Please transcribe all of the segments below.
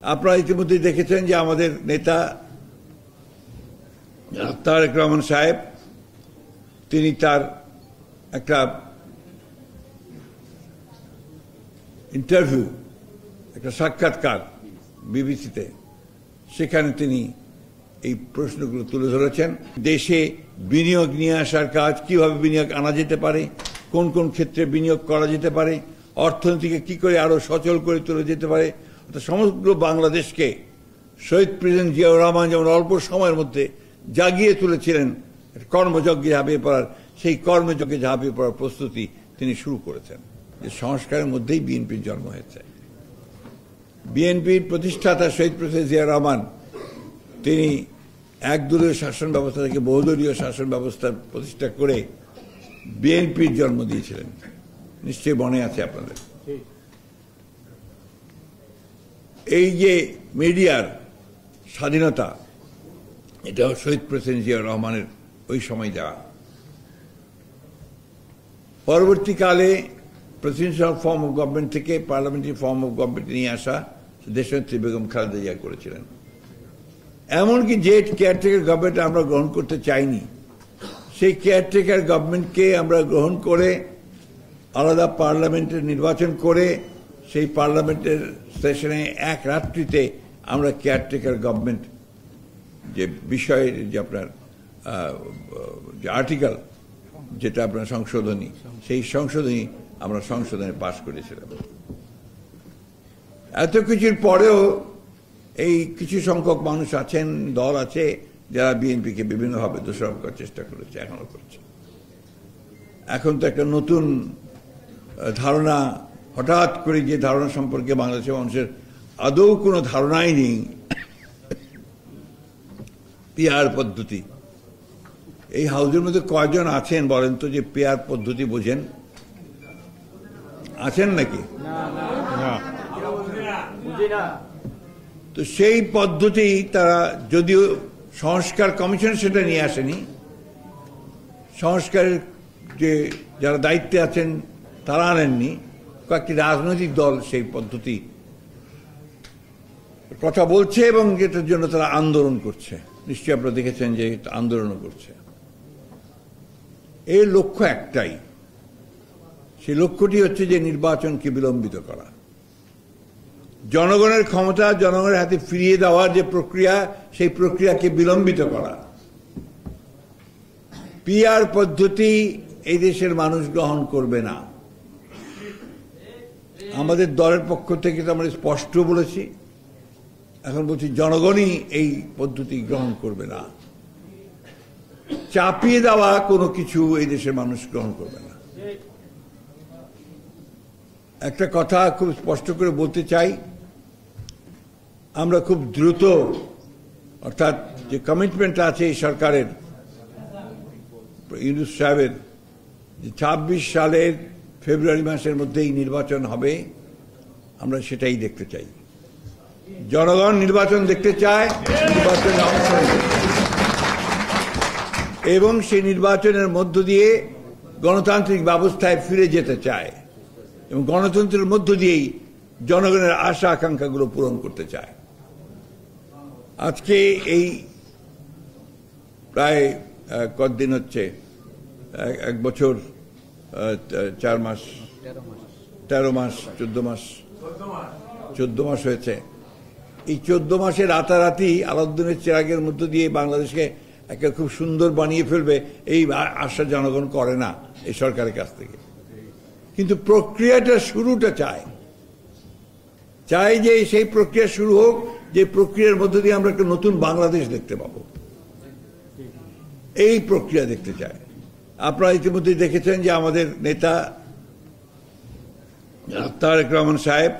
আপনারা ইতিমধ্যে দেখেছেন যে আমাদের নেতা তারেক রহমান সাহেব তিনি তার একটা ইন্টারভিউ, একটা সাক্ষাৎকার বিবিসিতে, সেখানে তিনি এই প্রশ্নগুলো তুলে ধরেছেন। দেশে বিনিয়োগ নিয়ে আসার কাজ, কিভাবে বিনিয়োগ আনা যেতে পারে, কোন কোন ক্ষেত্রে বিনিয়োগ করা যেতে পারে, অর্থনীতিকে কি করে আরো সচল করে তোলা যেতে পারে। সমগ্র বাংলাদেশকে শহীদ প্রেসিডেন্ট জিয়াউর রহমান যেমন অল্প সময়ের মধ্যে জাগিয়ে তুলেছিলেন কর্মযজ্ঞে ঝাঁপিয়ে পড়ার, সেই কর্মযজ্ঞে ঝাঁপিয়ে পড়ার প্রস্তুতি তিনি শুরু করেছেন। যে সংস্কারের মধ্যেই বিএনপির জন্ম হয়েছে। বিএনপির প্রতিষ্ঠাতা শহীদ প্রেসিডেন্ট জিয়াউর রহমান তিনি একদলীয় শাসন ব্যবস্থা থেকে বহুদলীয় শাসন ব্যবস্থা প্রতিষ্ঠা করে বিএনপির জন্ম দিয়েছিলেন। নিশ্চয়ই মনে আছে আপনাদের। এই যে মিডিয়ার স্বাধীনতা, এটাও শহীদ প্রেসিডেন্ট জিয়াউর রহমানের ওই সময় দেওয়া। পরবর্তীকালে প্রেসিডেন্সিয়াল ফর্ম অফ গভর্নমেন্ট থেকে পার্লামেন্টারি ফর্ম অফ গভর্নমেন্ট নিয়ে আসা দেশনেত্রী বেগম খালেদা জিয়া করেছিলেন। এমনকি যে কেয়ারটেকার গভর্নমেন্ট আমরা গ্রহণ করতে চাইনি, সেই কেয়ারটেকার গভর্নমেন্টকে আমরা গ্রহণ করে আলাদা পার্লামেন্টের নির্বাচন করে সেই পার্লামেন্টের সেশনে এক রাত্রিতে আমরা কেয়ারটেকার গভর্নমেন্ট যে বিষয়ের যে আপনার যে আর্টিকেল, যেটা আপনার সংশোধনী, সেই সংশোধনী আমরা সংশোধনে পাশ করেছিলাম। এত কিছুর পরেও এই কিছু সংখ্যক মানুষ আছেন, দল আছে, যারা বিএনপিকে বিভিন্নভাবে দোষারোপ করার চেষ্টা করেছে, এখনো করছে। এখন তো একটা নতুন ধারণা, হঠাৎ করে যে ধারণা সম্পর্কে বাংলাদেশের মানুষের আদৌ কোনো ধারণাই নেই, পিআর পদ্ধতি। এই হাউজের মধ্যে কয়জন আছেন বলেন তো যে পিআর পদ্ধতি বোঝেন? আছেন নাকি? তো সেই পদ্ধতি তারা, যদিও সংস্কার কমিশন সেটা নিয়ে আসেনি, সংস্কারের যে যারা দায়িত্বে আছেন তারা আনেননি, কয়েকটি রাজনৈতিক দল সেই পদ্ধতি কথা বলছে এবং এটার জন্য তারা আন্দোলন করছে। নিশ্চয়ই আপনারা দেখেছেন যে আন্দোলনও করছে। এর লক্ষ্য একটাই, সেই লক্ষ্যটি হচ্ছে যে নির্বাচনকে বিলম্বিত করা, জনগণের ক্ষমতা জনগণের হাতে ফিরিয়ে দেওয়ার যে প্রক্রিয়া, সেই প্রক্রিয়াকে বিলম্বিত করা। পিআর পদ্ধতি এই দেশের মানুষ গ্রহণ করবে না। আমাদের দলের পক্ষ থেকে তো আমরা স্পষ্ট বলেছি, এখন বলছি জনগণই এই পদ্ধতি গ্রহণ করবে না। চাপিয়ে দেওয়া কোনো কিছু এই দেশের মানুষ গ্রহণ করবে না। একটা কথা খুব স্পষ্ট করে বলতে চাই, আমরা খুব দ্রুত, অর্থাৎ যে কমিটমেন্ট আছে এই সরকারের, ইউনূস সাহেবের, 26 সালের ফেব্রুয়ারি মাসের মধ্যেই নির্বাচন হবে, আমরা সেটাই দেখতে চাই। জনগণ নির্বাচন দেখতে চায়, নির্বাচনে অংশ নিতে, এবং সেই নির্বাচনের মধ্য দিয়ে গণতান্ত্রিক ব্যবস্থায় ফিরে যেতে চায়, এবং গণতন্ত্রের মধ্য দিয়েই জনগণের আশা আকাঙ্ক্ষাগুলো পূরণ করতে চায়। আজকে এই প্রায় কতদিন হচ্ছে, 1 বছর 4 মাস, 13 মাস, 14 মাস হয়েছে। এই 14 মাসে রাতারাতি আলাউদ্দিনের চেরাগের মধ্য দিয়ে বাংলাদেশকে একটা খুব সুন্দর বানিয়ে ফেলবে, এই আশা জনগণ করে না এই সরকারের কাছ থেকে। কিন্তু প্রক্রিয়াটা শুরুটা চায় যে সেই প্রক্রিয়া শুরু হোক, যে প্রক্রিয়ার মধ্য দিয়ে আমরা একটা নতুন বাংলাদেশ দেখতে পাবো, এই প্রক্রিয়া দেখতে চায়। আপনারা ইতিমধ্যে দেখেছেন যে আমাদের নেতা তারেক রহমান সাহেব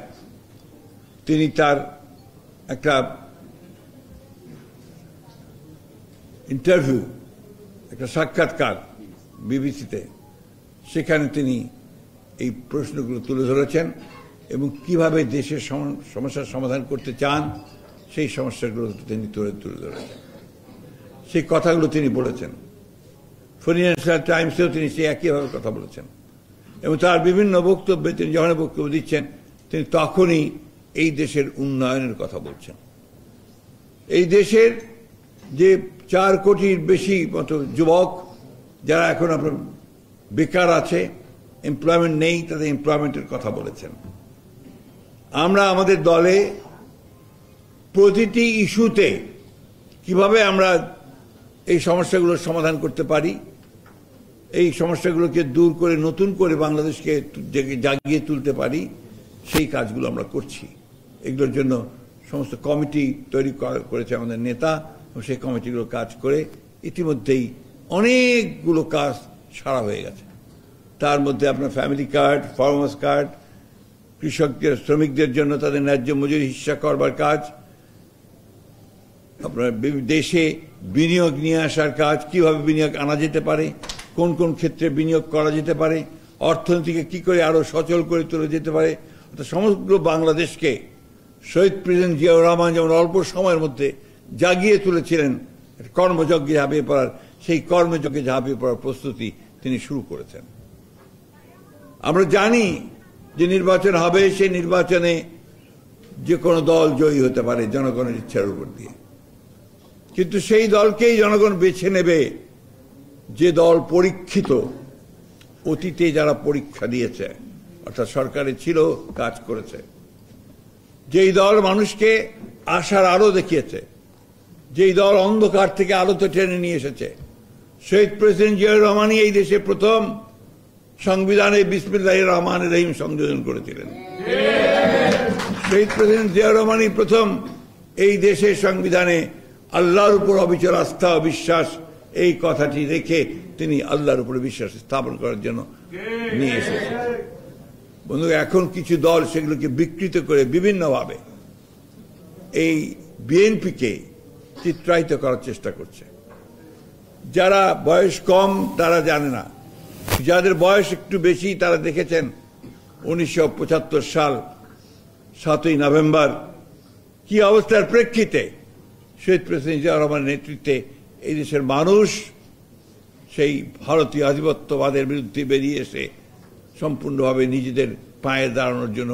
তিনি তার একটা ইন্টারভিউ, একটা সাক্ষাৎকার বিবিসিতে, সেখানে তিনি এই প্রশ্নগুলো তুলে ধরেছেন এবং কিভাবে দেশের সমস্যার সমাধান করতে চান সেই সমস্যাগুলো তিনি তুলে ধরেছেন। সেই কথাগুলো তিনি বলেছেন। ফাইন্যান্সিয়াল টাইমসেও তিনি সেই একইভাবে কথা বলেছেন, এবং তার বিভিন্ন বক্তব্যে তিনি যখন বক্তব্য দিচ্ছেন তিনি তখনই এই দেশের উন্নয়নের কথা বলছেন। এই দেশের যে 4 কোটির বেশি মতো যুবক যারা এখন আপনার বেকার আছে, এমপ্লয়মেন্ট নেই, তাদের এমপ্লয়মেন্টের কথা বলেছেন। আমরা আমাদের দলে প্রতিটি ইস্যুতে কিভাবে আমরা এই সমস্যাগুলোর সমাধান করতে পারি, এই সমস্যাগুলোকে দূর করে নতুন করে বাংলাদেশকে জাগিয়ে তুলতে পারি, সেই কাজগুলো আমরা করছি। এগুলোর জন্য সমস্ত কমিটি তৈরি করেছে আমাদের নেতা, এবং সেই কমিটিগুলো কাজ করে ইতিমধ্যেই অনেকগুলো কাজ সারা হয়ে গেছে। তার মধ্যে আপনার ফ্যামিলি কার্ড, ফার্মার্স কার্ড, কৃষকদের শ্রমিকদের জন্য তাদের ন্যায্য মজুরি হিস্সা করবার কাজ, আপনার দেশে বিনিয়োগ নিয়ে আসার কাজ, কিভাবে বিনিয়োগ আনা যেতে পারে, কোন কোন ক্ষেত্রে বিনিয়োগ করা যেতে পারে, অর্থনীতিকে কি করে আরো সচল করে তোলা যেতে পারে। অর্থাৎ সমগ্র বাংলাদেশকে শহীদ প্রেসিডেন্ট জিয়াউর রহমান যেমন অল্প সময়ের মধ্যে জাগিয়ে তুলেছিলেন কর্মযজ্ঞে ঝাঁপিয়ে পড়ার, সেই কর্মযজ্ঞে ঝাঁপিয়ে পড়ার প্রস্তুতি তিনি শুরু করেছেন। আমরা জানি যে নির্বাচন হবে, সেই নির্বাচনে যে কোনো দল জয়ী হতে পারে জনগণের ইচ্ছার উপর দিয়ে, কিন্তু সেই দলকেই জনগণ বেছে নেবে যে দল পরীক্ষিত, অতীতে যারা পরীক্ষা দিয়েছে, অর্থাৎ সরকারে ছিল, কাজ করেছে, যেই দল মানুষকে আশার আলো দেখিয়েছে, যেই দল অন্ধকার থেকে আলোতে টেনে নিয়ে এসেছে। শহীদ প্রেসিডেন্ট জিয়াউর রহমানই এই দেশে প্রথম সংবিধানে বিসমিল্লাহির রহমানির রহিম সংযোজন করেছিলেন। শহীদ প্রেসিডেন্ট জিয়াউর রহমানই প্রথম এই দেশের সংবিধানে আল্লাহর উপর অবিচল আস্থা ও বিশ্বাস, এই কথাটি রেখে তিনি আল্লাহর উপরে বিশ্বাস স্থাপন করার জন্য নিয়ে এসেছেন। বন্ধু, এখন কিছু দল সেগুলোকে বিকৃত করে বিভিন্নভাবে এই বিএনপিকে চিত্রায়িত করার চেষ্টা করছে। যারা বয়স কম তারা জানে না, যাদের বয়স একটু বেশি তারা দেখেছেন 1975 সাল 7ই নভেম্বর কি অবস্থার প্রেক্ষিতে শহীদ প্রেসিডেন্ট জিয়াউর রহমানের নেতৃত্বে এই দেশের মানুষ সেই ভারতীয় আধিপত্যবাদের বিরুদ্ধে বেরিয়ে এসে সম্পূর্ণভাবে নিজেদের পায়ে দাঁড়ানোর জন্য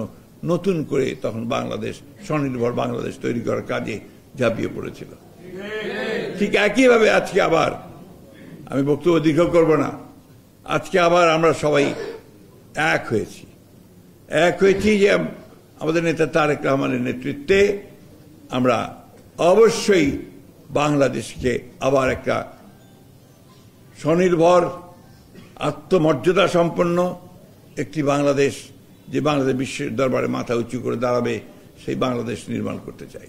নতুন করে তখন বাংলাদেশ, স্বনির্ভর বাংলাদেশ তৈরি করার কাজে ঝাঁপিয়ে পড়েছিল। ঠিক একইভাবে আজকে আবার, আমি বক্তব্য দীর্ঘ করব না, আজকে আবার আমরা সবাই এক হয়েছি যে আমাদের নেতা তারেক রহমানের নেতৃত্বে আমরা অবশ্যই বাংলাদেশকে আবার একটা স্বনির্ভর, আত্মমর্যাদা সম্পন্ন একটি বাংলাদেশ, যে বাংলাদেশ বিশ্বের দরবারে মাথা উঁচু করে দাঁড়াবে, সেই বাংলাদেশ নির্মাণ করতে চাই।